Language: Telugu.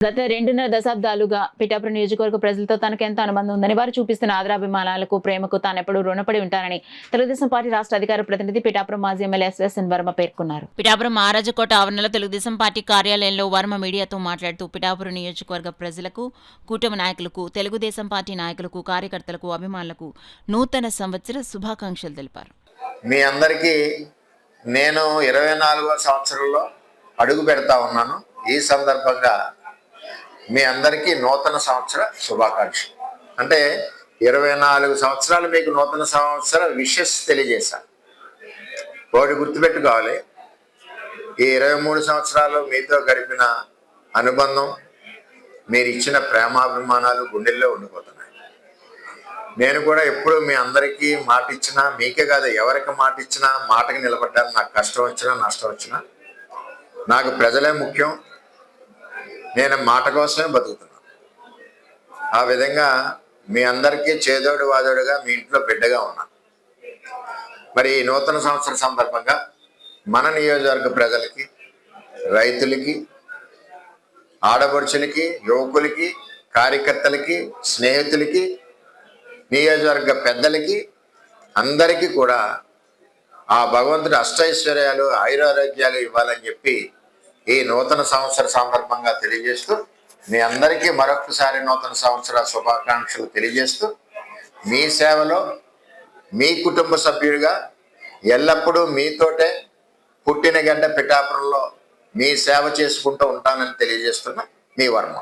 గత 2.5 దశాబ్దాలుగా పిఠాపురం నియోజకవర్గ ప్రజలతో తనకెంతో అనుబంధం ఉందని, వారు చూపిస్తున్న ఆదరాభిమానాలకు, ప్రేమకు తానెప్పుడూ రుణపడి ఉంటానని తెలుగుదేశం పార్టీ రాష్ట్ర అధికార ప్రతినిధి పిఠాపురం మాజీ ఎమ్మెల్యే ఎస్ఎన్ వర్మ పేర్కొన్నారు. పిఠాపురం మహారాజకోట ఆవరణలో తెలుగుదేశం పార్టీ కార్యాలయంలో వర్మ మీడియాతో మాట్లాడుతూ పిఠాపురం నియోజకవర్గ ప్రజలకు, కూటమి నాయకులకు, తెలుగుదేశం పార్టీ నాయకులకు, కార్యకర్తలకు, అభిమానులకు నూతన సంవత్సర శుభాకాంక్షలు తెలిపారు. మీ అందరికీ నేను 24వ సంవత్సరంలో అడుగు పెడతా ఉన్నాను. ఈ సందర్భంగా మీ అందరికీ నూతన సంవత్సర శుభాకాంక్షలు. అంటే 24 సంవత్సరాలు మీకు నూతన సంవత్సర విషెస్ తెలియజేశాను. ఒకటి గుర్తుపెట్టుకోవాలి, ఈ 23 సంవత్సరాలు మీతో గడిపిన అనుబంధం, మీరు ఇచ్చిన ప్రేమాభిమానాలు గుండెల్లో ఉండిపోతున్నాయి. నేను కూడా ఎప్పుడు మీ అందరికీ మాట ఇచ్చినా, మీకే కాదు ఎవరికి మాట ఇచ్చినా మాటకి నిలబడ్డాను. నాకు కష్టం వచ్చినా నష్టం వచ్చినా నాకు ప్రజలే ముఖ్యం. నేను మాట కోసమే బతుకుతున్నాను. ఆ విధంగా మీ అందరికీ చేదోడు వాదోడుగా మీ ఇంట్లో బిడ్డగా ఉన్నాను. మరి ఈ నూతన సంవత్సర సందర్భంగా మన నియోజకవర్గ ప్రజలకి, రైతులకి, ఆడపడుచులకి, యువకులకి, కార్యకర్తలకి, స్నేహితులకి, నియోజకవర్గ పెద్దలకి అందరికీ కూడా ఆ భగవంతుడి అష్టైశ్వర్యాలు, ఆయురారోగ్యాలు ఇవ్వాలని చెప్పి ఈ నూతన సంవత్సర సందర్భంగా తెలియజేస్తూ, మీ అందరికీ మరొకసారి నూతన సంవత్సర శుభాకాంక్షలు తెలియజేస్తూ, మీ సేవలో మీ కుటుంబ సభ్యుడిగా ఎల్లప్పుడూ మీతోటే పుట్టిన గడ్డ పిఠాపురంలో మీ సేవ చేసుకుంటూ ఉంటానని తెలియజేస్తున్నా మీ వర్మ.